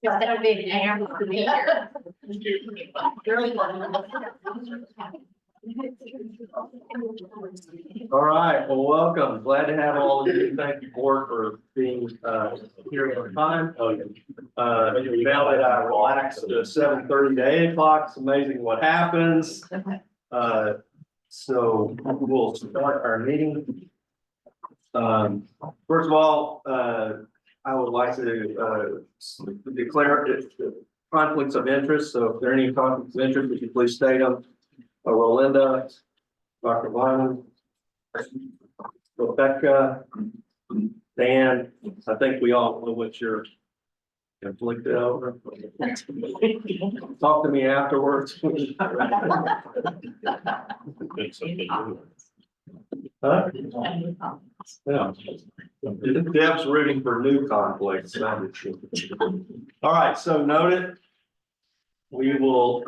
That would be an hour for me here. All right, well, welcome. Glad to have all of you. Thank you, board, for being here on time. Now that I relaxed to 7:30 to 8 o'clock, it's amazing what happens. So we'll start our meeting. First of all, I would like to declare conflicts of interest. So if there are any conflicts of interest, would you please state them? Linda, Dr. Lyman, Rebecca, Dan, I think we all know what you're conflicted over. Talk to me afterwards. Huh? Yeah. Deb's rooting for new conflicts. All right, so noted. We will,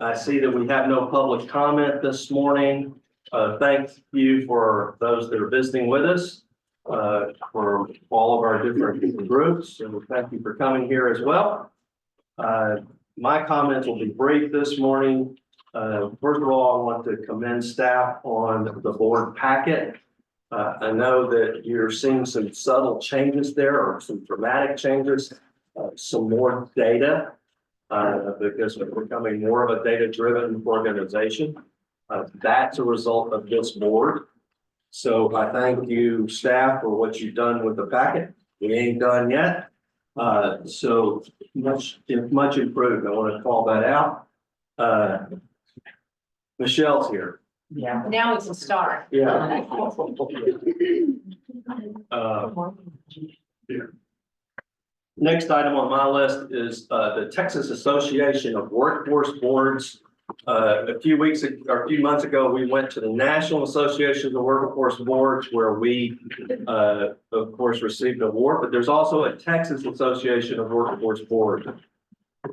I see that we have no public comment this morning. Thank you for those that are visiting with us, for all of our different groups, and thank you for coming here as well. My comments will be brief this morning. First of all, I want to commend staff on the board packet. I know that you're seeing some subtle changes there, or some dramatic changes, some more data. Because we're becoming more of a data-driven organization. That's a result of this board. So I thank you, staff, for what you've done with the packet. We ain't done yet. So much improved. I want to call that out. Michelle's here. Yeah. Now it's a start. Yeah. Next item on my list is the Texas Association of Workforce Boards. A few months ago, we went to the National Association of Workforce Boards, where we, of course, received an award. But there's also a Texas Association of Workforce Boards.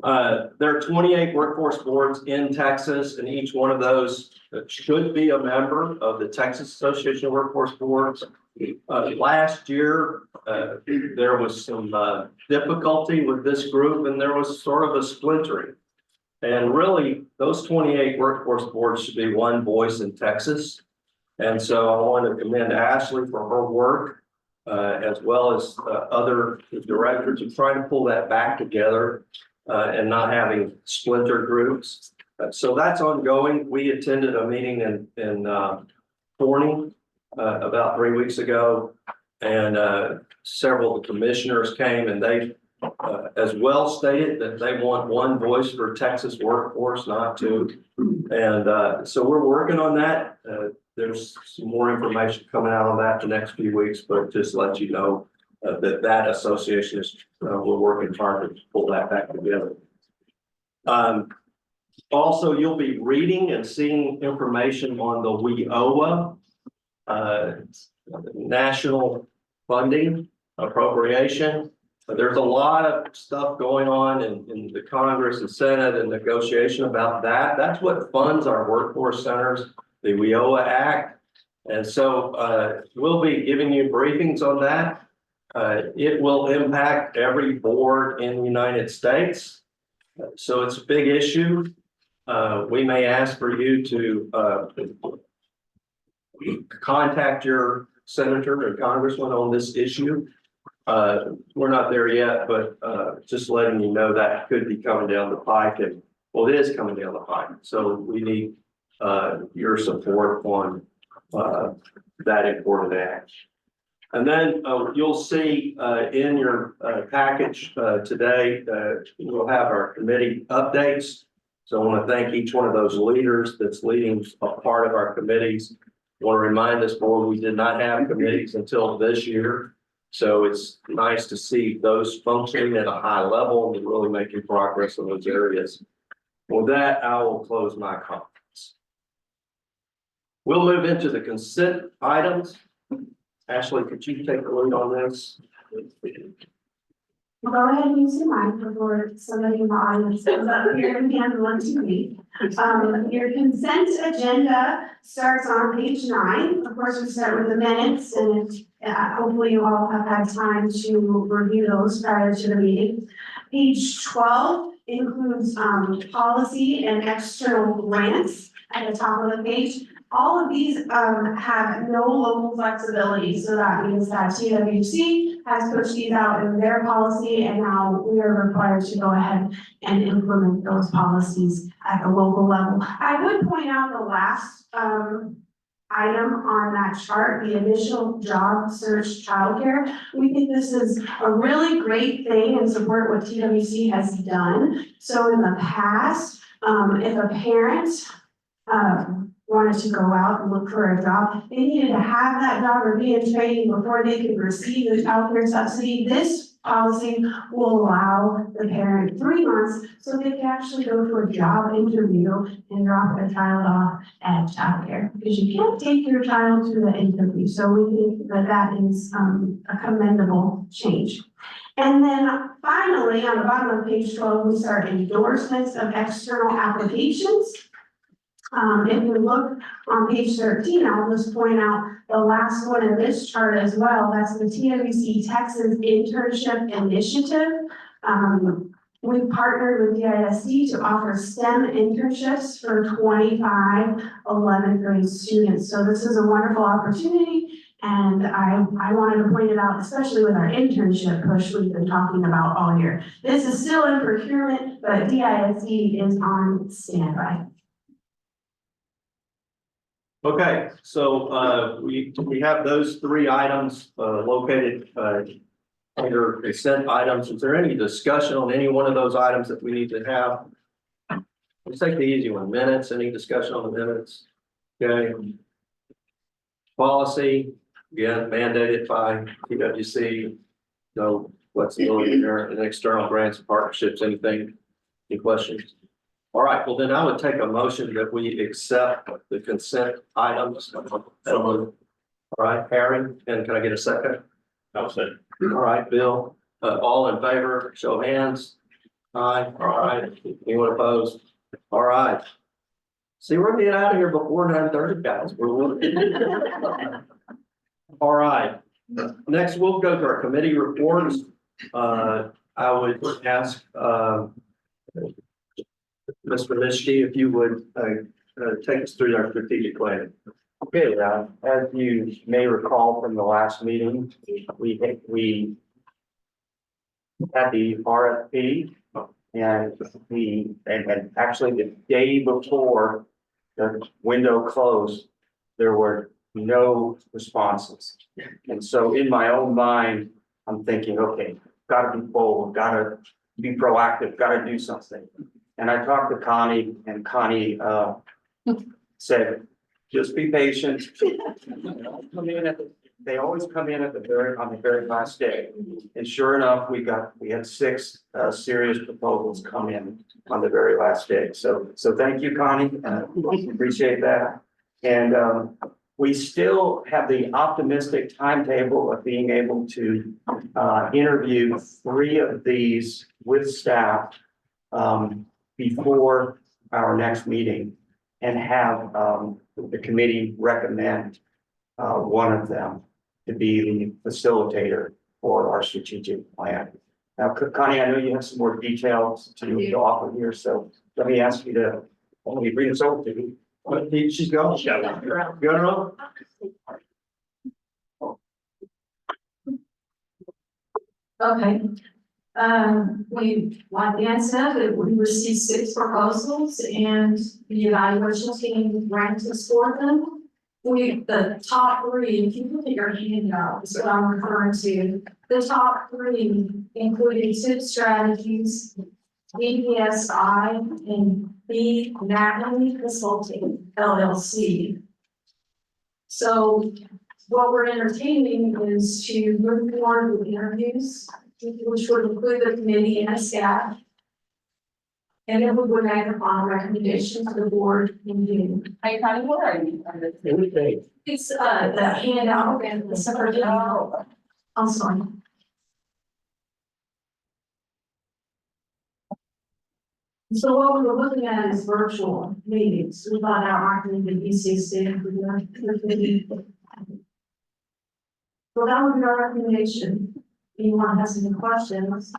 There are 28 workforce boards in Texas, and each one of those should be a member of the Texas Association of Workforce Boards. Last year, there was some difficulty with this group, and there was sort of a splintering. And really, those 28 workforce boards should be one voice in Texas. And so I want to commend Ashley for her work, as well as other directors who try to pull that back together and not having splinter groups. So that's ongoing. We attended a meeting in Forney about 3 weeks ago, and several of the commissioners came, and they as well stated that they want one voice for Texas workforce, not two. And so we're working on that. There's some more information coming out on that the next few weeks, but just let you know that association is we're working hard to pull that back together. Also, you'll be reading and seeing information on the WIOA national funding appropriation. There's a lot of stuff going on in the Congress and Senate and negotiation about that. That's what funds our workforce centers, the WIOA Act. And so we'll be giving you briefings on that. It will impact every board in the United States. So it's a big issue. We may ask for you to contact your senator or congressman on this issue. We're not there yet, but just letting you know that could be coming down the pike, and well, it is coming down the pike. So we need your support on that important act. And then you'll see in your package today, we'll have our committee updates. So I want to thank each one of those leaders that's leading a part of our committees. I want to remind this board we did not have committees until this year. So it's nice to see those functioning at a high level and really making progress in those areas. With that, I will close my comments. We'll move into the consent items. Ashley, could you take the lead on this? Go ahead and use your mic before somebody in the audience goes up here and handle it to me. Your consent agenda starts on page 9. Of course, we start with the minutes, and hopefully you all have had time to review those prior to the meeting. Page 12 includes, policy and external grants at the top of the page. All of these, have no local flexibility, so that means that TWC has pushed these out in their policy, and now we are required to go ahead and implement those policies at the local level. I would point out the last, item on that chart, the initial job search childcare. We think this is a really great thing and support what TWC has done. So in the past, if a parent, wanted to go out and look for a job, they needed to have that job or be in training before they could receive the childcare subsidy. This policy will allow the parent 3 months so they can actually go to a job interview and drop their child off at childcare, because you can't take your child to the interview. So we think that that is a commendable change. And then finally, on the bottom of page 12, we start endorsements of external applications. If we look on page 13, I'll just point out the last one in this chart as well. That's the TWC Texas Internship Initiative. We've partnered with DISD to offer STEM internships for 25 11th grade students. So this is a wonderful opportunity. And I wanted to point it out, especially with our internship push we've been talking about all year. This is still in procurement, but DISD is on standby. Okay, so, we have those 3 items, located, under consent items. Is there any discussion on any one of those items that we need to have? Let's take the easy one, minutes, any discussion on the minutes? Okay. Policy, again, mandated by TWC, no flexibility there, and external grants and partnerships, anything, any questions? All right, well then I would take a motion that we accept the consent items. All right, Harry, and can I get a second? I'll second. All right, Bill, all in favor, show of hands. Aye, all right, anyone opposed? All right. See, we're getting out of here before 9:30, guys. All right, next we'll go to our committee reports. I would ask, Mr. Mischke, if you would take us through our strategic plan. Okay, as you may recall from the last meeting, we had the RFP and actually the day before the window closed, there were no responses. And so in my own mind, I'm thinking, okay, gotta be bold, gotta be proactive, gotta do something. And I talked to Connie, and Connie said, just be patient. They always come in on the very last day. And sure enough, we had 6 serious proposals come in on the very last day. So thank you, Connie. Appreciate that. And we still have the optimistic timetable of being able to interview 3 of these with staff before our next meeting, and have the committee recommend one of them to be the facilitator for our strategic plan. Now, Connie, I know you have some more details to offer here, so let me ask you to read us over to you. She's going. Got her on? Okay. Like Dan said, that we received 6 proposals and the evaluation team ranked us for them. The top 3, if you look at your handout, is what I'm referring to. The top 3 included TIP strategies, BPSI, and B Natalie Consulting LLC. So what we're entertaining is to move forward with interviews, which would include the committee and staff. And then we would act upon a recommendation to the board in June. Are you trying to what are you? It's the handout and the separate. I'm sorry. So what we were looking at is virtual meetings. We thought our recommended BCC would be. So that would be our recommendation. Anyone has any questions?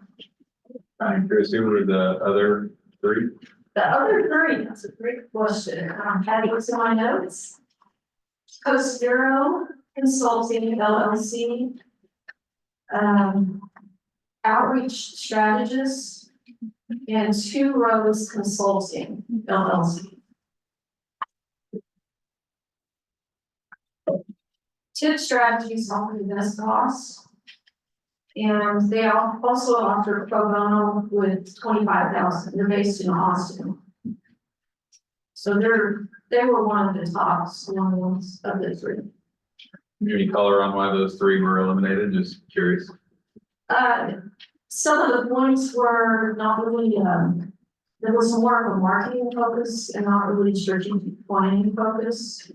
I'm curious, who were the other three? The other three, that's a great question. Had what's in my notes. Coast Bureau Consulting LLC. Outreach Strategist and Two Roads Consulting LLC. Tip Strategies offer the best costs. And they also offer pro bono with 25,000. They're based in Austin. So they were one of the tops, one of the three. Any color on why those three were eliminated? Just curious. Some of the points were not really, there was more of a marketing focus and not really strategic planning focus.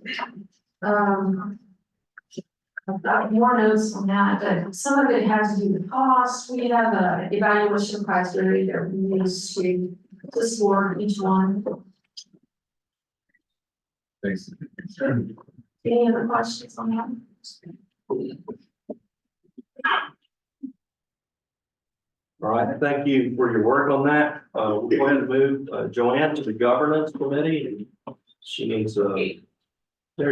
I've got more notes on that, but some of it has to do with cost. We have a evaluation criteria that we use to score each one. Thanks. Any other questions on that? All right, thank you for your work on that. We'll go ahead and move Joanne to the governance committee. She needs there you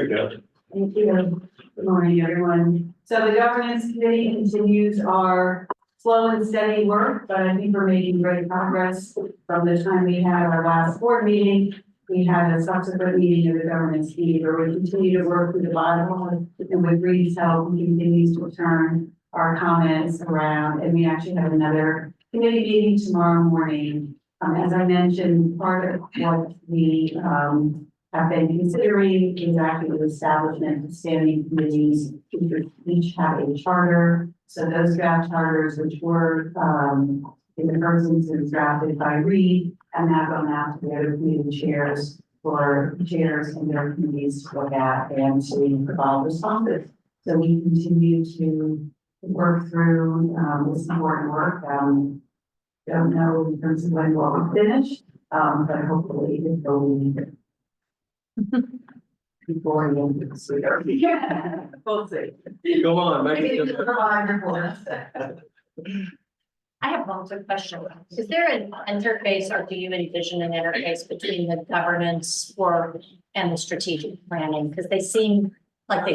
go. Thank you. Good morning, everyone. So the governance committee continues our slow and steady work, but I think we're making great progress. From the time we had our last board meeting, we had a subsequent meeting of the governance committee where we continue to work with the bylaws, and with Reed's help, we continue to return our comments around, and we actually have another committee meeting tomorrow morning. As I mentioned, part of what we have been considering is actually the establishment of standing committees, which each have a charter. So those draft charters, which were in the first instance drafted by Reed, and now gone out to the other committee chairs for chairs and their committees to look at and to provide responses. So we continue to work through this important work. Don't know in terms of when we'll finish, but hopefully it will be before the end of this year. Yeah, we'll see. Go on, make it. I have one quick question. Is there an interface or do you envision an interface between the governance work and the strategic planning? Because they seem like they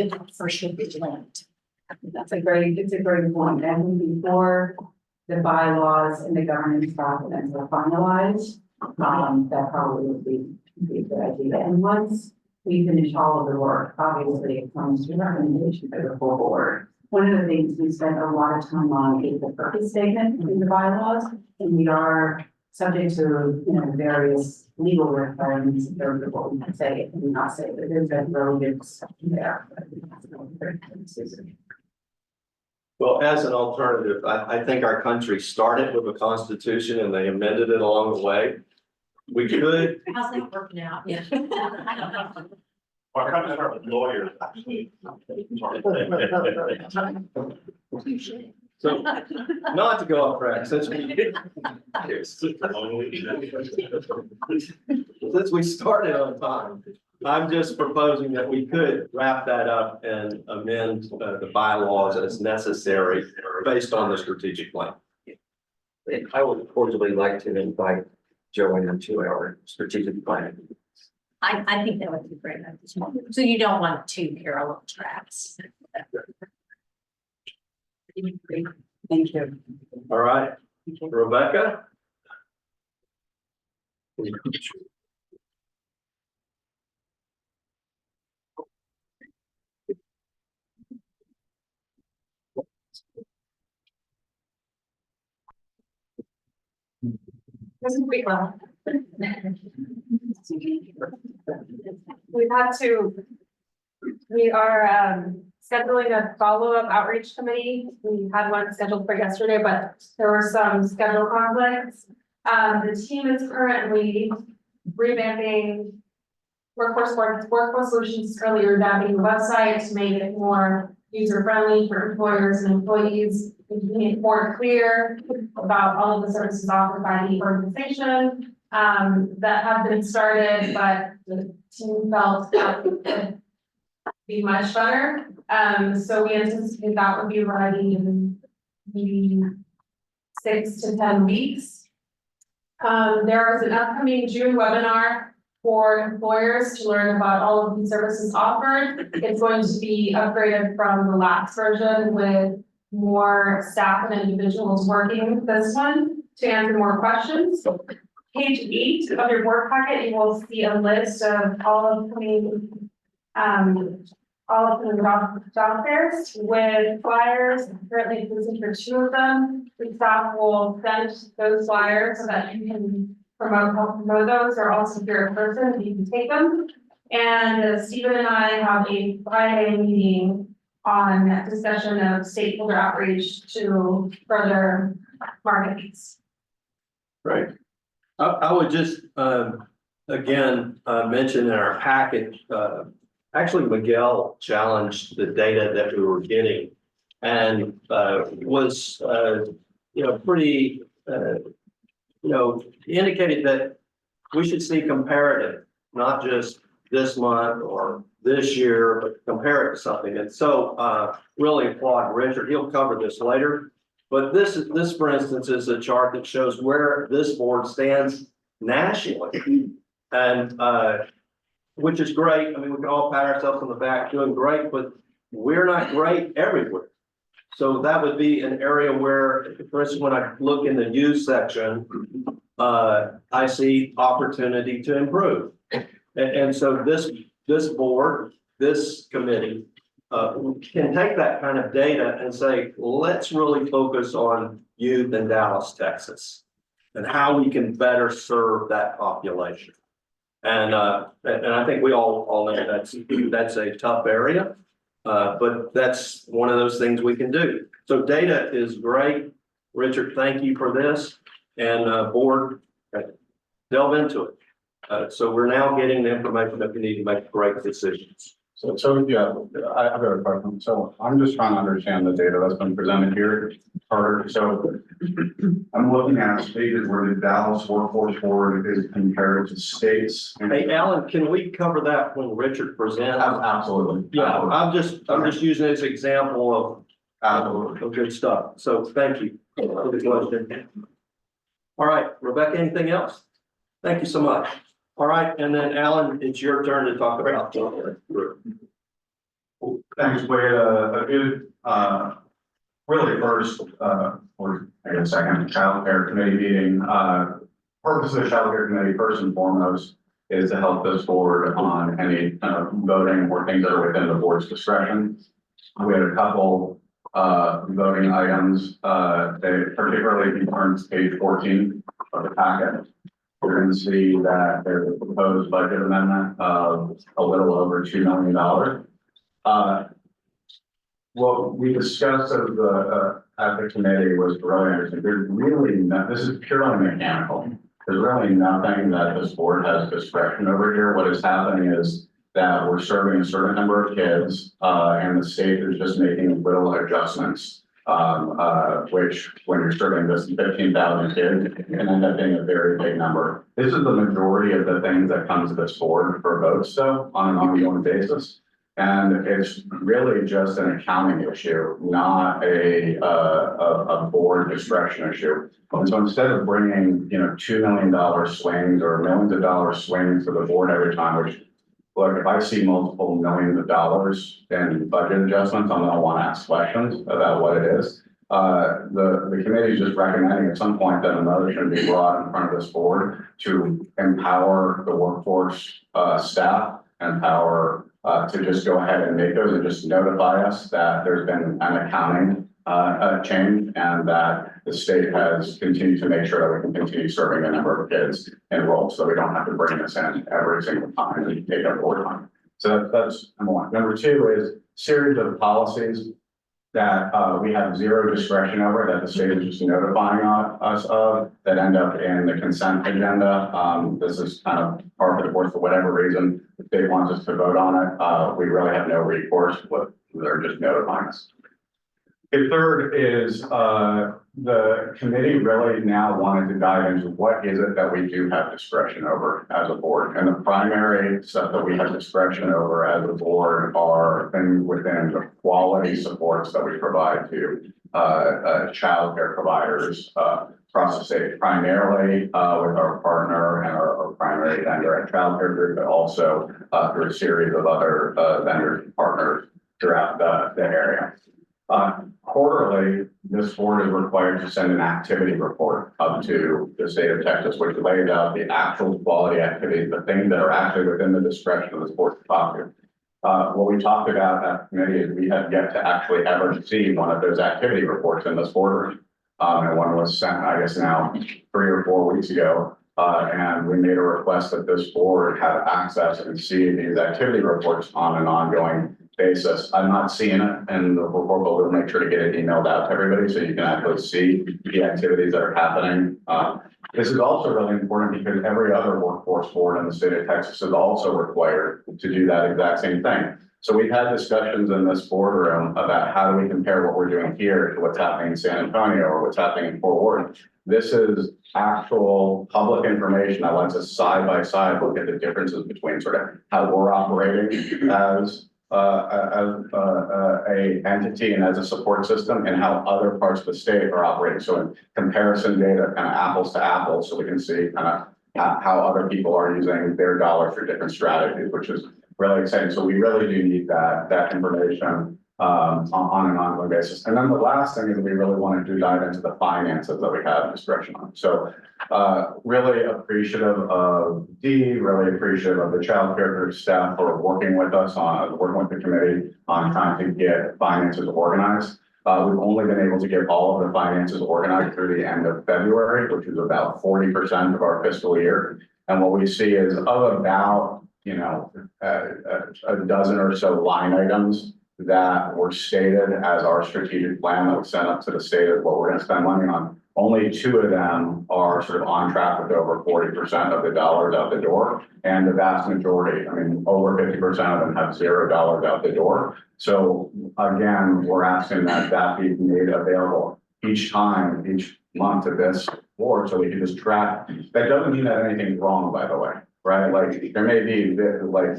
could for sure be linked. It's a great point. And before the bylaws and the governance documents are finalized, that probably would be a good idea. And once we finish all of the work, obviously it comes to recommendation for the full board. One of the things we spent a lot of time on is the purpose statement in the bylaws, and we are subject to, various legal requirements in terms of what we can say and not say, but there's been really good stuff there. Well, as an alternative, I think our country started with a constitution and they amended it along the way. We could. How's that working out? Yeah. Our companies are lawyers, actually. So, not to go off track, since we started on time, I'm just proposing that we could wrap that up and amend the bylaws as necessary based on the strategic plan. I would cordially like to invite Joanne into our strategic plan. I think that would be great. So you don't want two parallel tracks. Thank you. All right, Rebecca? Doesn't pretty well. We are scheduling a follow-up outreach committee. We had one scheduled for yesterday, but there were some schedule conflicts. The team is currently revamping workforce solutions, currently revamping the website to make it more user-friendly for employers and employees, making it more clear about all of the services offered by the organization that have been started, but the team felt that it could be much better. So we anticipate that would be ready in the 6 to 10 weeks. There is an upcoming June webinar for employers to learn about all of the services offered. It's going to be upgraded from the last version with more staff and individuals working this one to answer more questions. Page 8 of your board packet, you will see a list of all upcoming job fairs with flyers. Currently positioned for 2 of them. The staff will send those flyers so that you can help promote those, or also if you're a person, you can take them. And Stephen and I have a Friday meeting on discussion of stakeholder outreach to further market these. Right. I would just, again, mention in our packet, actually Miguel challenged the data that we were getting and was, pretty, indicated that we should see comparative, not just this month or this year, but compare it to something. And so really applaud Richard. He'll cover this later. But this, for instance, is a chart that shows where this board stands nationally. And which is great. I mean, we can all pat ourselves on the back, doing great, but we're not great everywhere. So that would be an area where, for instance, when I look in the youth section, I see opportunity to improve. And so this board, this committee, can take that kind of data and say, let's really focus on youth in Dallas, Texas, and how we can better serve that population. And I think we all know that's a tough area, but that's one of those things we can do. So data is great. Richard, thank you for this, and board, delve into it. So we're now getting the information that we need to make great decisions. So yeah, I've got a question. So I'm just trying to understand the data that's been presented here. Carter. So I'm looking at stages where the Dallas workforce board is compared to states. Hey, Alan, can we cover that when Richard presents? Absolutely. Yeah, I'm just using it as an example Absolutely. of good stuff. So thank you for the question. All right, Rebecca, anything else? Thank you so much. All right, and then Alan, it's your turn to talk about. Thanks, Wade. A good, really first, or I guess second, child care committee meeting. Purpose of the child care committee, first and foremost, is to help this board on any voting or things that are within the board's discretion. We had a couple voting items, they particularly in terms page 14 of the packet. We're going to see that there's a proposed budget amendment of a little over $2 million. What we discussed at the committee was really interesting. There's really this is purely mechanical. There's really nothing that this board has discretion over here. What is happening is that we're serving a certain number of kids, and the state is just making little adjustments. Which when you're serving this 15,000 kids can end up being a very big number. This is the majority of the things that comes to this board for votes though on an ongoing basis. And it's really just an accounting issue, not a board discretion issue. And so instead of bringing, $2 million swings or millions of dollars swings to the board every time, which look, if I see multiple millions of dollars in budget adjustments, I'm gonna want to ask questions about what it is. The committee is just recommending at some point that a motion be brought in front of this board to empower the workforce staff, empower to just go ahead and make those and just notify us that there's been an accounting change and that the state has continued to make sure that we can continue serving the number of kids enrolled, so we don't have to bring this in every single time and take up board time. So that's number one. Number two is series of policies that we have zero discretion over, that the state is just notifying us of, that end up in the consent agenda. This is kind of par for the course for whatever reason the state wants us to vote on it. We really have no recourse, but they're just notifying us. The third is, the committee really now wanted to dive into what is it that we do have discretion over as a board? And the primary stuff that we have discretion over as a board are things within the quality supports that we provide to childcare providers across the state, primarily with our partner and our primary vendor at Childcare Group, but also through a series of other vendors and partners throughout the area. Quarterly, this board is required to send an activity report up to the state of Texas, which lays out the actual quality activities, the things that are actually within the discretion of this board to talk to. What we talked about at the committee is we have yet to actually ever see one of those activity reports in this boardroom. And one was sent, I guess now 3 or 4 weeks ago. And we made a request that this board have access and see these activity reports on an ongoing basis. I'm not seeing it in the report, but we'll make sure to get it emailed out to everybody so you can actually see the activities that are happening. This is also really important because every other workforce board in the state of Texas is also required to do that exact same thing. So we've had discussions in this boardroom about how do we compare what we're doing here to what's happening in San Antonio or what's happening in Fort Worth. This is actual public information that lets us side by side look at the differences between sort of how we're operating as a entity and as a support system and how other parts of the state are operating. So in comparison data, kind of apples to apples, so we can see kind of how other people are using their dollars for different strategies, which is really exciting. So we really do need that information on an ongoing basis. And then the last thing is we really want to dive into the finances that we have discretion on. So really appreciative of Dee, really appreciative of the Child Care Group staff for working with us on, working with the committee on trying to get finances organized. We've only been able to get all of the finances organized through the end of February, which is about 40% of our fiscal year. And what we see is of about, you know, a dozen or so line items that were stated as our strategic plan that was sent up to the state of what we're going to spend money on. Only 2 of them are sort of on track with over 40% of the dollars out the door. And the vast majority, I mean, over 50% of them have $0 out the door. So again, we're asking that that be made available each time, each month to this board, so we can just track. That doesn't mean that anything's wrong, by the way, right? Like there may be, like,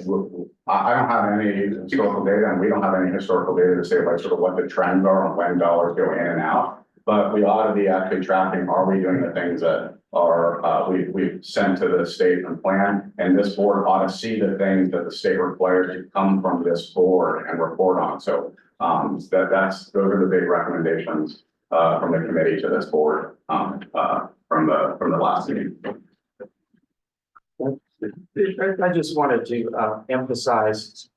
I don't have any historical data and we don't have any historical data to say like sort of what the trends are on when dollars go in and out. But we ought to be actually tracking, are we doing the things that are, we've sent to the state and plan? And this board ought to see the things that the state requires to come from this board and report on. So those are the big recommendations from the committee to this board from the last meeting. I just wanted to emphasize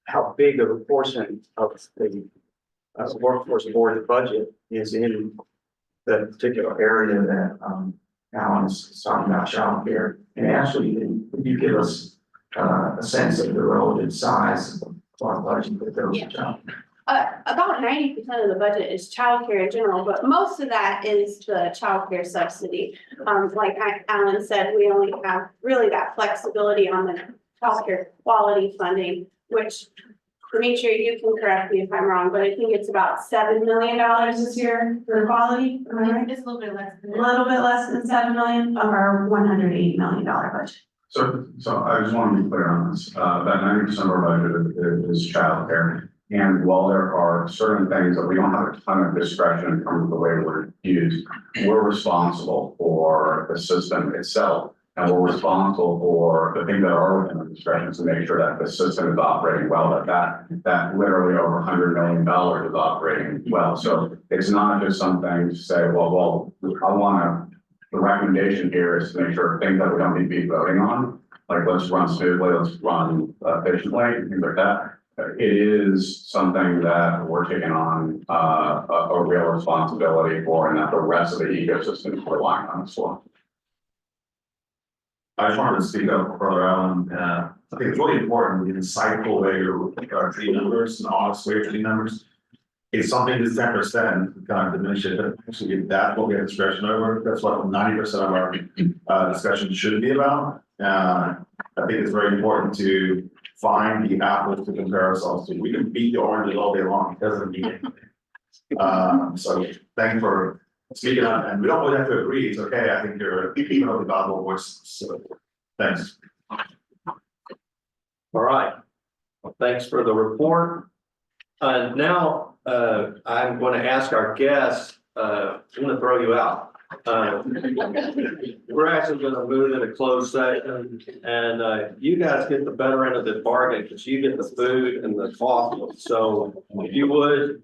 how big of a portion of the workforce board budget is in the particular area that Alan is talking about, child care. And actually, could you give us a sense of the relative size of our budget that goes to child care? About 90% of the budget is childcare in general, but most of that is the childcare subsidy. Like Alan said, we only have really that flexibility on the childcare quality funding, which Demetria, you can correct me if I'm wrong, but I think it's about $7 million this year for the quality. Am I right? It's a little bit less than A little bit less than 7 million of our $180 million budget. So I just want to be clear on this, that 90% of our budget is childcare. And while there are certain things that we don't have a ton of discretion in terms of the way we're used, we're responsible for the system itself. And we're responsible for the things that are within our discretion to make sure that the system is operating well, that literally over $100 million is operating well. So it's not just something to say, well, the recommendation here is to make sure things that we don't need to be voting on, like let's run smoothly, let's run efficiently, things like that. It is something that we're taking on a real responsibility for, and that the rest of the ecosystem is relying on us for. I just wanted to speak up further, Alan. I think it's really important, the insightful way you're looking at our team members and honest way for team members. It's something that's 10%, kind of diminish it, but actually that's what we have discretion over. That's what 90% of our discussion should be about. I think it's very important to find the apples to compare ourselves to. We can beat the oranges all day long, it doesn't mean anything. So thank you for speaking up, and we don't always have to agree, it's okay, I think you're keeping up with our voice, so, thanks. All right. Well, thanks for the report. Now, I'm going to ask our guests, I'm going to throw you out. We're actually going to move into closed session, and you guys get the better end of the bargain because you get the food and the coffee. So if you would,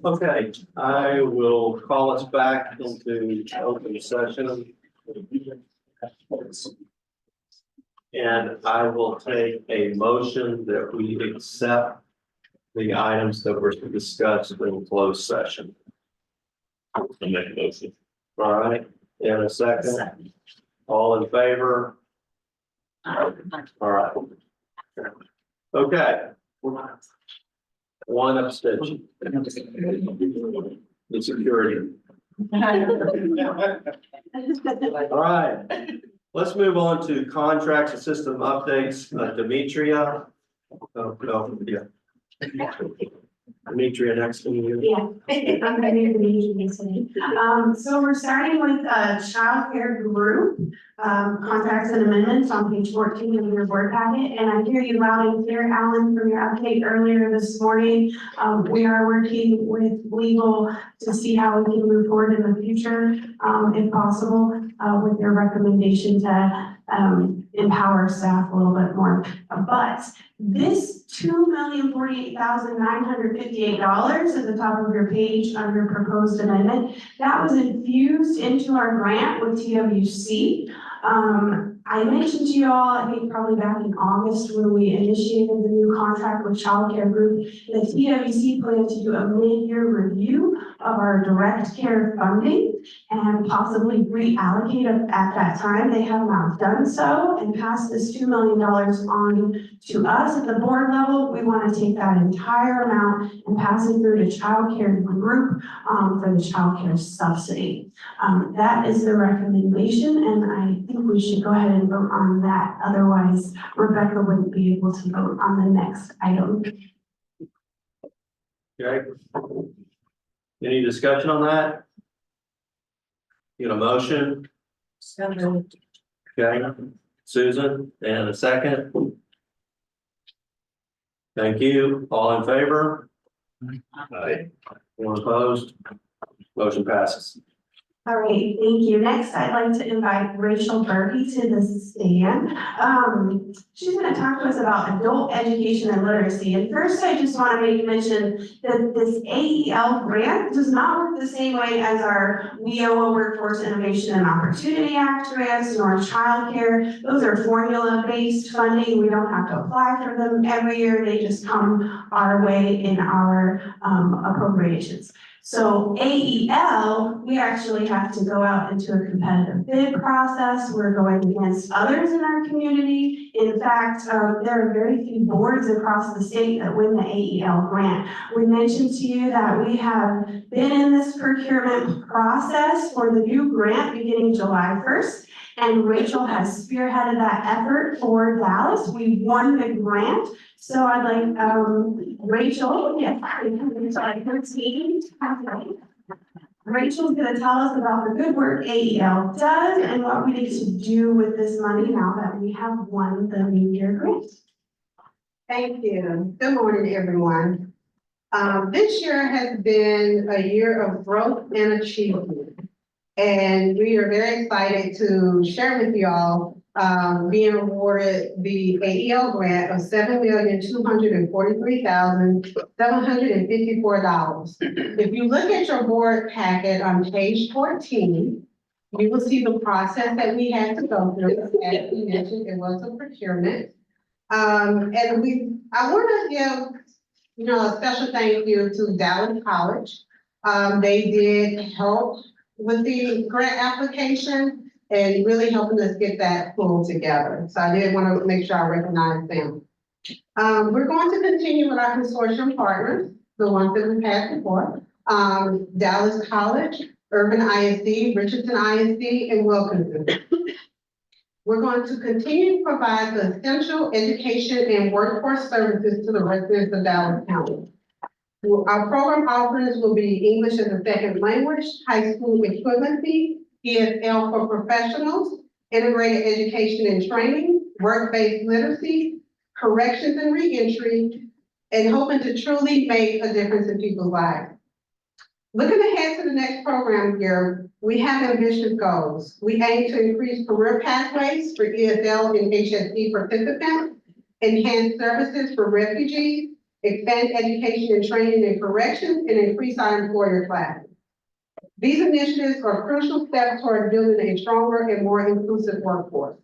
okay, I will call us back into open session. And I will take a motion that we accept the items that were discussed in closed session. I'll make a motion. All right, in a second. All in favor? All right. Okay. One abstention. The security. All right. Let's move on to contracts and system updates. Demetria. Oh, no, yeah. Demetria, next to you. Yeah, I'm ready to meet you today. So we're starting with childcare group, contracts and amendments on page 14 of your board packet. And I hear you loud and clear, Alan, from your update earlier this morning. We are working with legal to see how we can move forward in the future, if possible, with their recommendation to empower staff a little bit more. But this $2,048,958 at the top of your page under proposed amendment, that was infused into our grant with TWC. I mentioned to you all, I think probably back in August when we initiated the new contract with childcare group, the TWC planned to do a mid-year review of our direct care funding and possibly reallocate it at that time. They have not done so and passed this $2 million on to us at the board level. We want to take that entire amount and pass it through to childcare group for the childcare subsidy. That is the recommendation, and I think we should go ahead and vote on that. Otherwise, Rebecca wouldn't be able to vote on the next item. Okay. Any discussion on that? Get a motion? Okay, Susan, and a second. Thank you. All in favor? Aye. Anyone opposed? Motion passes. All right, thank you. Next, I'd like to invite Rachel Berkey to the stand. She's going to talk to us about adult education and literacy. And first, I just want to make mention that this AEL grant does not work the same way as our WIOA Workforce Innovation and Opportunity Act grants nor childcare. Those are formula-based funding. We don't have to apply for them every year. They just come our way in our appropriations. So AEL, we actually have to go out into a competitive bid process. We're going against others in our community. In fact, there are very few boards across the state that win the AEL grant. We mentioned to you that we have been in this procurement process for the new grant beginning July 1st. And Rachel has spearheaded that effort for Dallas. We won the grant. So I'd like Rachel, Rachel's going to tell us about the good work AEL does and what we need to do with this money now that we have won the new year grant. Thank you. Good morning, everyone. This year has been a year of growth and achievement. And we are very excited to share with you all, being awarded the AEL grant of $7,243,754. If you look at your board packet on page 14, you will see the process that we had to go through. As we mentioned, it was a procurement. And I want to give, a special thank you to Dallas College. They did help with the grant application and really helping us get that pulled together. So I did want to make sure I recognize them. We're going to continue with our consortium partners, the ones that we've had before. Dallas College, Urban ISD, Richardson ISD, and Wilkinson. We're going to continue to provide the essential education and workforce services to the residents of Dallas County. Our program offerings will be English as a second language, high school equivalency, ESL for professionals, integrated education and training, work-based literacy, corrections and reentry, and hoping to truly make a difference in people's lives. Looking ahead to the next program year, we have ambitious goals. We aim to increase career pathways for ESL and HSE participants, enhance services for refugees, expand education and training and corrections, and increase our employer classes. These initiatives are crucial steps toward building a stronger and more inclusive workforce.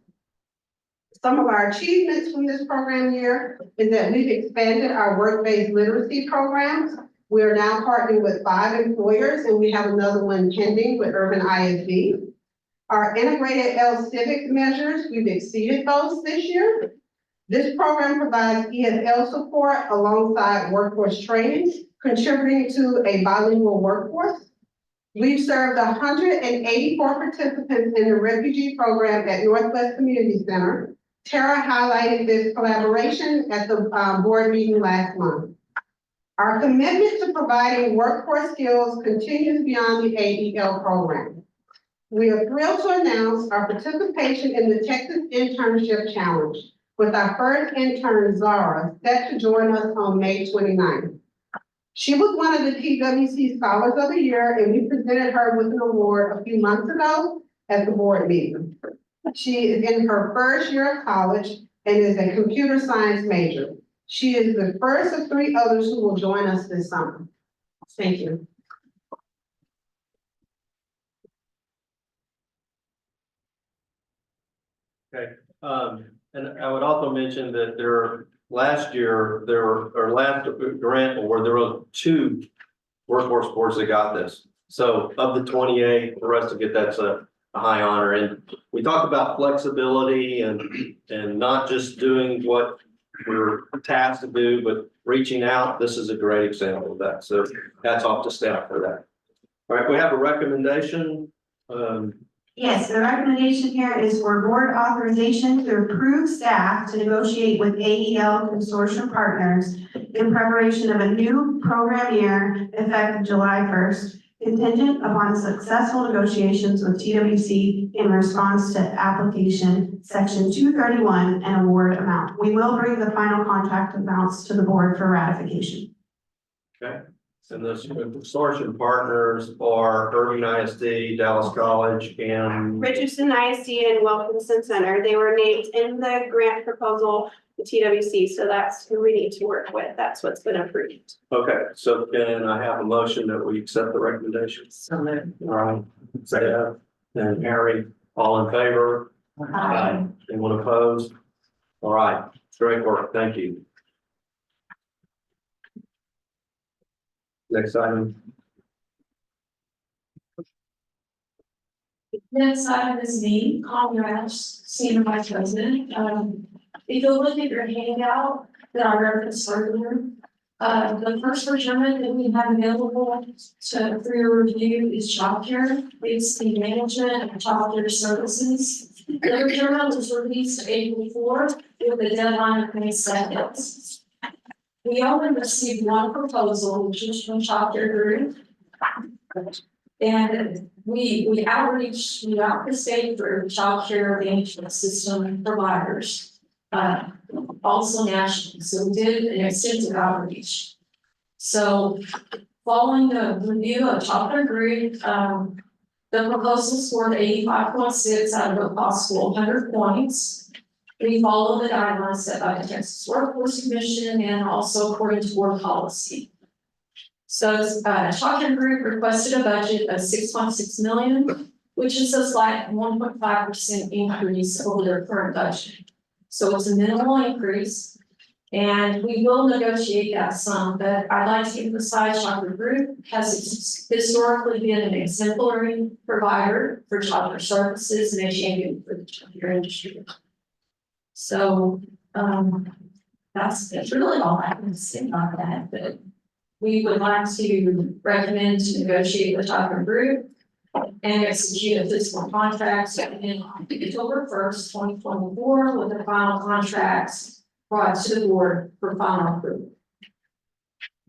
Some of our achievements from this program year is that we've expanded our work-based literacy programs. We are now partnering with 5 employers, and we have another one pending with Urban ISD. Our integrated L civics measures, we've exceeded those this year. This program provides ESL support alongside workforce training, contributing to a bilingual workforce. We've served 184 participants in the refugee program at Northwest Community Center. Tara highlighted this collaboration at the board meeting last month. Our commitment to providing workforce skills continues beyond the AEL program. We are thrilled to announce our participation in the Texas Internship Challenge with our first intern, Zara, set to join us on May 29th. She was one of the TWC Scholars of the Year, and we presented her with an award a few months ago at the board meeting. She is in her first year of college and is a computer science major. She is the first of 3 others who will join us this summer. Thank you. Okay, and I would also mention that last grant award, there were 2 workforce boards that got this. So of the 28, for us to get that's a high honor. And we talk about flexibility and not just doing what we're tasked to do, but reaching out. This is a great example of that. So hats off to staff for that. All right, we have a recommendation. Yes, the recommendation here is for board authorization to approve staff to negotiate with AEL consortium partners in preparation of a new program year effective July 1st, contingent upon successful negotiations with TWC in response to application section 231 and award amount. We will bring the final contract amounts to the board for ratification. Okay, and those consortium partners are Irving ISD, Dallas College, and Richardson ISD and Wilkinson Center. They were named in the grant proposal, the TWC, so that's who we need to work with. That's what's been approved. okay. So can I have a motion that we accept the recommendations? So moved. All right, Deb and Harry, all in favor? Anyone opposed? All right, great work. Thank you. Next item. Next item is me, Conrad, Senior Vice President. If you look at your handout that I referenced earlier, the first procurement that we have available for your review is childcare. It's the management of childcare services. The procurement was released April 4th with a deadline of May 2nd. We only received 1 proposal, which is from Childcare Group. And we outreach throughout the state for childcare management system providers, also nationally. So we did an extensive outreach. So following the review of Childcare Group, the The proposal scored 85.6 out of a possible 100 points. We follow the guidelines set by the Texas Workforce Commission and also according to board policy. So, Shotgun Group requested a budget of 6.6 million, which is a slight 1.5% increase over their current budget. So it's a minimal increase. And we will negotiate that some, but I'd like to emphasize Shotgun Group has historically been an exemplary provider for childcare services and a champion for the childcare industry. So, that's really all I can say about that, but we would like to recommend to negotiate with Shotgun Group and execute a physical contract in October 1st, 2024, with the final contracts brought to the board for final approval.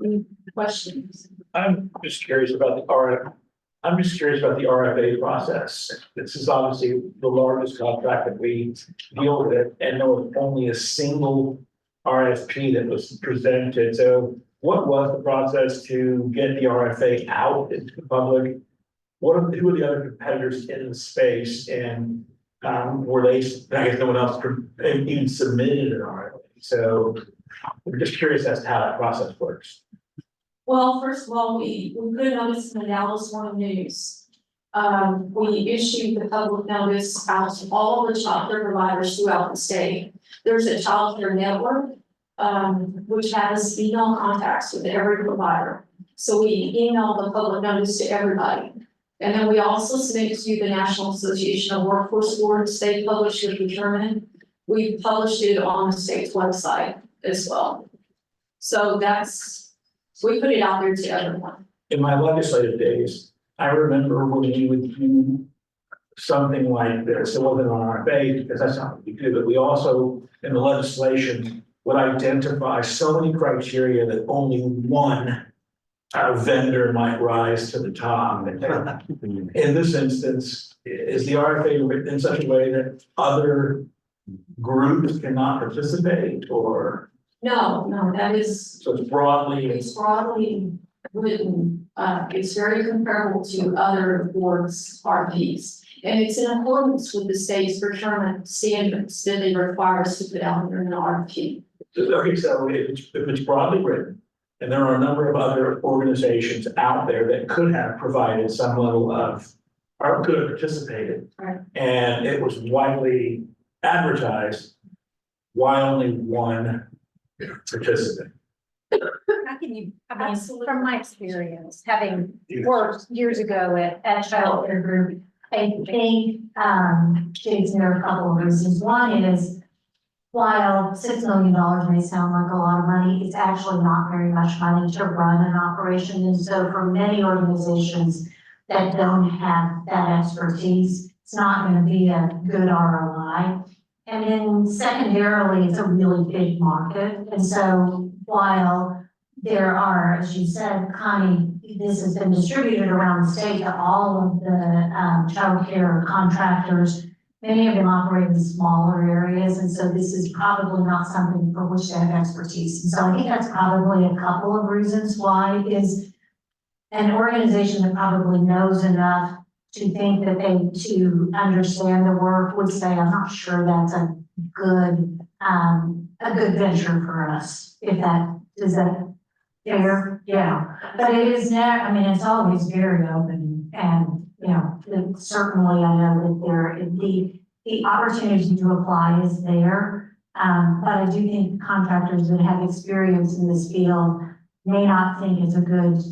Any questions? I'm just curious about the RFA process. This is obviously the largest contract that we deal with, and there was only a single RFP that was presented. So what was the process to get the RFA out into the public? Who are the other competitors in the space, and were they, I guess no one else even submitted an RFA? So we're just curious as to how that process works. Well, first of all, we put a notice in the Dallas Morning News. We issued the public notice out to all the childcare providers throughout the state. There's a childcare network, which has email contacts with every provider. So we email the public notice to everybody. And then we also sent it to the National Association of Workforce Boards. They published the procurement. We published it on the state's website as well. So we put it out there to everyone. In my legislative days, I remember when you would do something like this, it wasn't on RFA because that's not what we do, but we also, in the legislation, would identify so many criteria that only one vendor might rise to the top. In this instance, is the RFA written in such a way that other groups cannot participate, or? No, that is, So it's broadly. it's broadly written, it's very comparable to other boards' RFPs. And it's in accordance with the state's procurement standards that it requires to put out in an RFP. Okay, so if it's broadly written, and there are a number of other organizations out there that could have provided some level of, or could have participated. Right. And it was widely advertised, why only one participant? How can you, I mean, from my experience, having worked years ago at Child Care Group, I think, Jason, there are a couple of reasons. One is, while $6 million may sound like a lot of money, it's actually not very much money to run an operation. And so for many organizations that don't have that expertise, it's not going to be a good ROI. And then secondarily, it's a really big market. And so while there are, as you said, Connie, this has been distributed around the state to all of the childcare contractors. Many of them operate in smaller areas, and so this is probably not something for which they have expertise. And so I think that's probably a couple of reasons why is an organization that probably knows enough to think that to understand the work would say, I'm not sure that's a good venture for us. Is that fair? Yeah, but it is now, I mean, it's always very open, and certainly I know that the opportunity to apply is there. But I do think contractors that have experience in this field may not think it's a good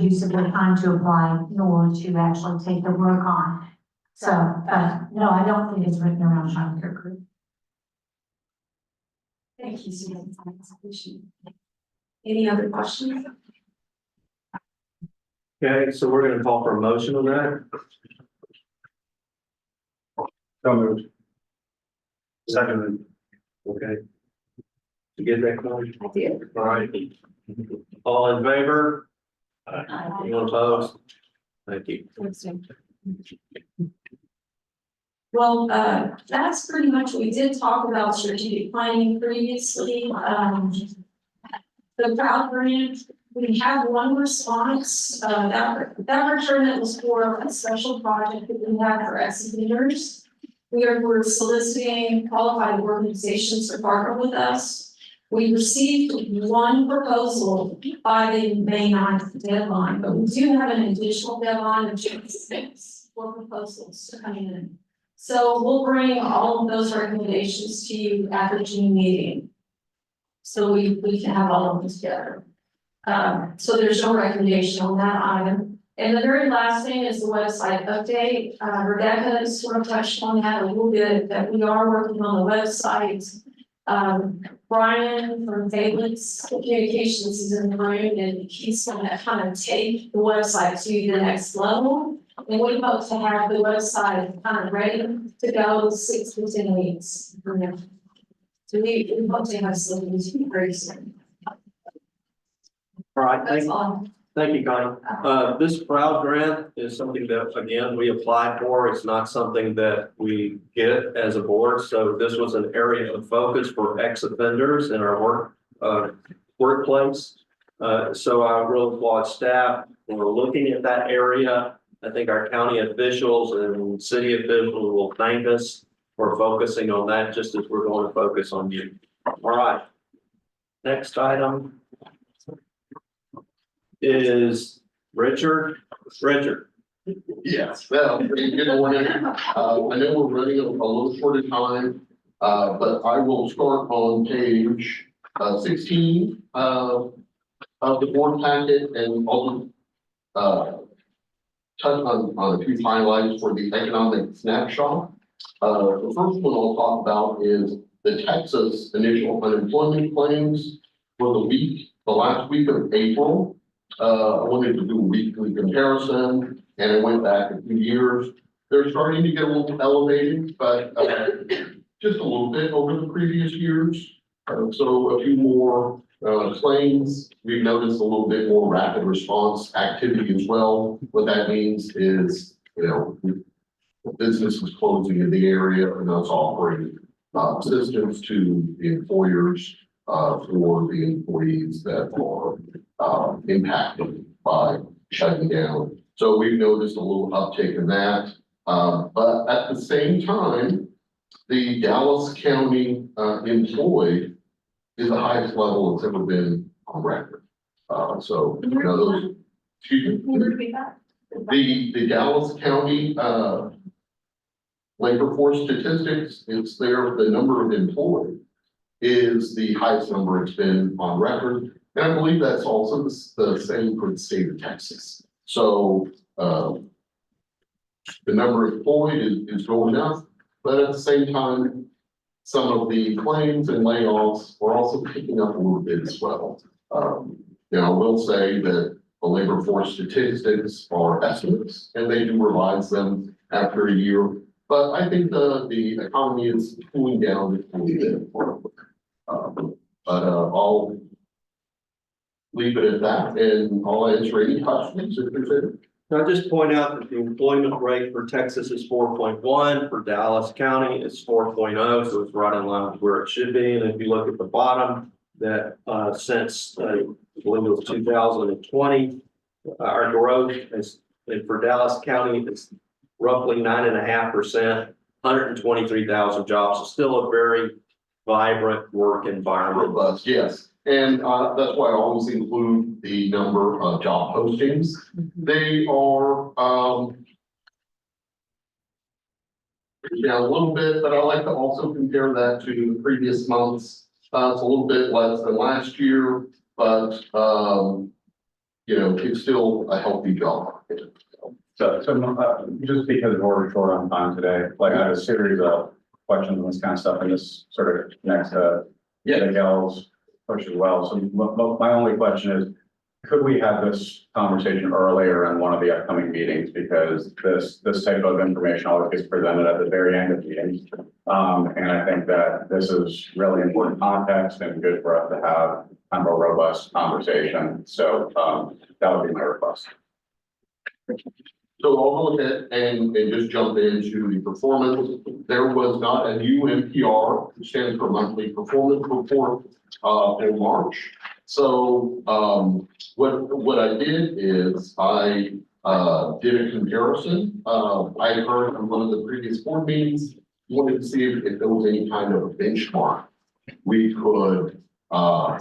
use of their time to apply, nor to actually take the work on. So, no, I don't think it's written around childcare group. Thank you, Susan. Any other questions? Okay, so we're gonna call for a motion on that. So moved. Second. Okay. You get that, Connie? I did. All right. All in favor? Anyone opposed? Thank you. Well, that's pretty much, we did talk about strategic planning previously. The Proud Grant, We had one response, that procurement was for a special project that we had for excavator. We're soliciting qualified organizations to partner with us. We received one proposal by the May 9th deadline, but we do have an additional deadline of June 6th for proposals to come in. So we'll bring all of those recommendations to you at the June meeting. So we can have all of them together. So there's no recommendation on that item. And the very last thing is the website update. Rebecca has sort of touched on that a little bit, that we are working on the website. Brian from Valence Communications is in the room, and he's gonna kind of take the website to the next level. And we hope to have the website kind of ready to go 6 to 10 weeks. So we hope to have something very soon. All right, That's all. thank you, Connie. This Proud Grant is something that, again, we applied for. It's not something that we get as a board. So this was an area of focus for ex-offenders in our workplace. So I really applaud staff for looking at that area. I think our county officials and city officials will thank us for focusing on that, just as we're going to focus on you. All right. Next item is Richard. Yes, well, good morning. I know we're running a little short of time, but I will start on page 16 of the board packet, and I'll touch on a few highlights for the economic snapshot. The first one I'll talk about is the Texas initial unemployment claims for the last week of April. I wanted to do a weekly comparison, and I went back a few years. They're starting to get a little elevated, but just a little bit over the previous years. So a few more claims. We've noticed a little bit more rapid response activity as well. What that means is, business is closing in the area and us offering assistance to the employers for the employees that are impacted by shutting down. So we've noticed a little uptick in that. But at the same time, the Dallas County employed is the highest level it's ever been on record. So, those, excuse me. Repeat that. The Dallas County labor force statistics, it's there, the number of employed is the highest number it's been on record. And I believe that's also the same for the state of Texas. So the number of employed is going up, but at the same time, some of the claims and layoffs are also picking up a little bit as well. I will say that the labor force statistics are estimates, and they do revise them after a year. But I think the economy is cooling down a little bit. But I'll leave it at that, and I'll answer any questions if there's any. I'll just point out that the employment rate for Texas is 4.1, for Dallas County it's 4.0, so it's right in line with where it should be. And if you look at the bottom, that since I believe it was 2020, our growth is, and for Dallas County, it's roughly 9.5%, 123,000 jobs. So still a very vibrant work environment. Robust, yes. And that's why I always include the number of job postings. They are down a little bit, but I like to also compare that to the previous months. It's a little bit less than last year, but it's still a healthy job market. So just because we're short on time today, like I had a series of questions on this kind of stuff, and this sort of connects to Miguel's push as well. So my only question is, could we have this conversation earlier in one of the upcoming meetings? Because this type of information always gets presented at the very end of meetings. And I think that this is really important context and good for us to have kind of a robust conversation. So that would be my request. So I'll go ahead and just jump into the performance. There was not a new MPR, which stands for monthly performance report, in March. So, what I did is I, did a comparison. I heard from one of the previous board meetings, wanted to see if there was any kind of benchmark. We could,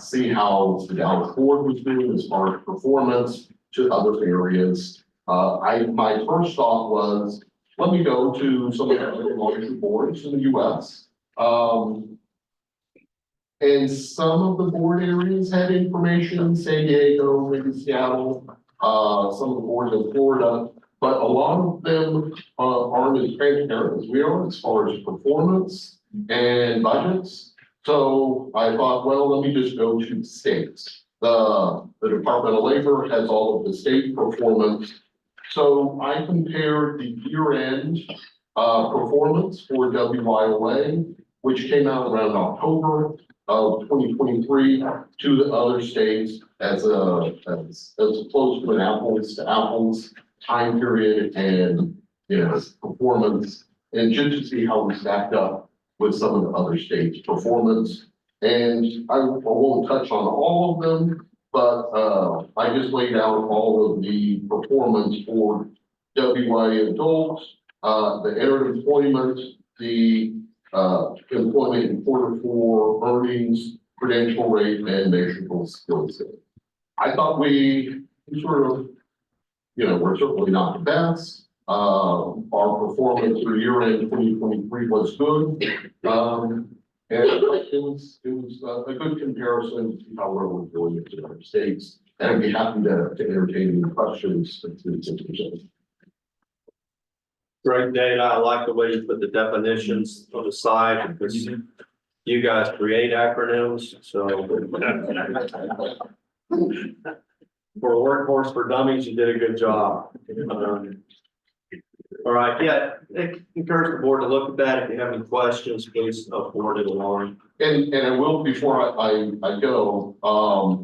see how the Dallas board was doing as far as performance to other areas. My first thought was, let me go to some of the other larger boards in the US. And some of the board areas had information, San Diego, maybe Seattle, some of the boards in Florida, but a lot of them, aren't as transparent as we are as far as performance and budgets. So I thought, well, let me just go to the states. The Department of Labor has all of the state performance. So I compared the year-end, performance for WYOA, which came out around October of 2023 to the other states as close to an apples to apples time period and, performance, and just to see how we stacked up with some of the other states' performance. And I won't touch on all of them, but I just laid out all of the performance for WYA adults, the entered employment, the employment in Q4 earnings, credential rate, and measurable skills. I thought we sort of, we're certainly not the best. Our performance for year-end 2023 was good. And it was a good comparison to see how well we're doing in the other states. And I'd be happy to entertain any questions. Great data. I like the way you put the definitions on the side because you guys create acronyms, so. For Workforce for Dummies, you did a good job. All right, yeah, encourage the board to look at that. If you have any questions, please forward it along. And I will, before I go,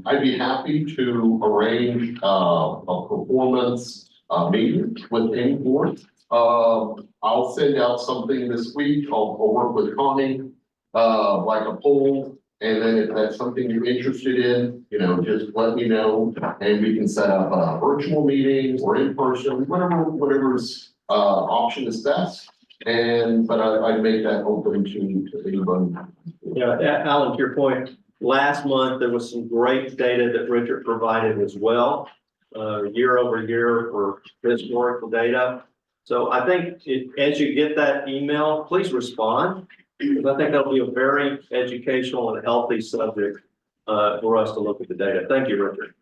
I'd be happy to arrange a performance meeting with any board. I'll send out something this week. I'll work with Connie, like a poll. And then if that's something you're interested in, just let me know and we can set up a virtual meeting or in person, whatever's option is best. But I'd make that open to anyone. Yeah, Alan, to your point, last month, there was some great data that Richard provided as well, year over year for historical data. So I think as you get that email, please respond. Because I think that'll be a very educational and healthy subject for us to look at the data. Thank you, Richard.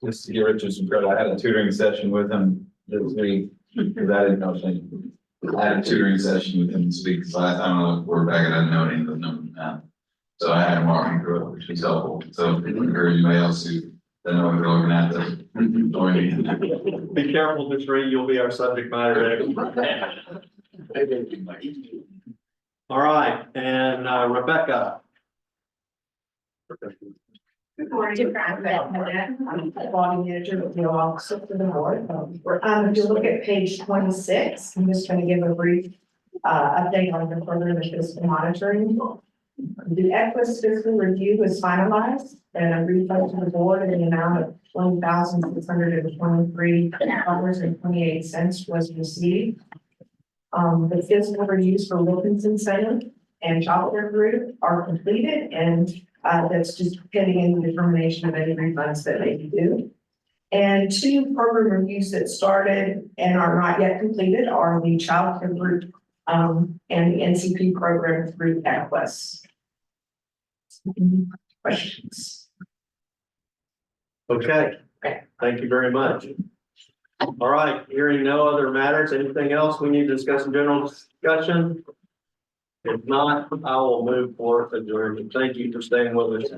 Just to give Richard some credit, I had a tutoring session with him this week, because I didn't know anything. I had a tutoring session with him this week, because I don't know if we're back, I didn't know any of the numbers now. So I had him walk me through it, which was helpful. So I encourage anybody else who doesn't know what they're looking at to join me. Be careful, Patrice, you'll be our subject matter expert. All right, and Rebecca. Good morning, I'm the body manager of the office of the board. If you look at page 26, I'm just going to give a brief update on the program of fiscal monitoring. The EQUIS fiscal review was finalized and a refund to the board in the amount of $1,623.28 was received. The fiscal reviews for Wilkinson Center and childcare group are completed, and that's just pending any determination of any refunds that may be due. And 2 program reviews that started and are not yet completed are the childcare group and the NCP program through EQUIS. Questions? Okay, thank you very much. All right, hearing no other matters, anything else we need to discuss in general discussion? If not, I will move forward adjournment. Thank you for staying with us.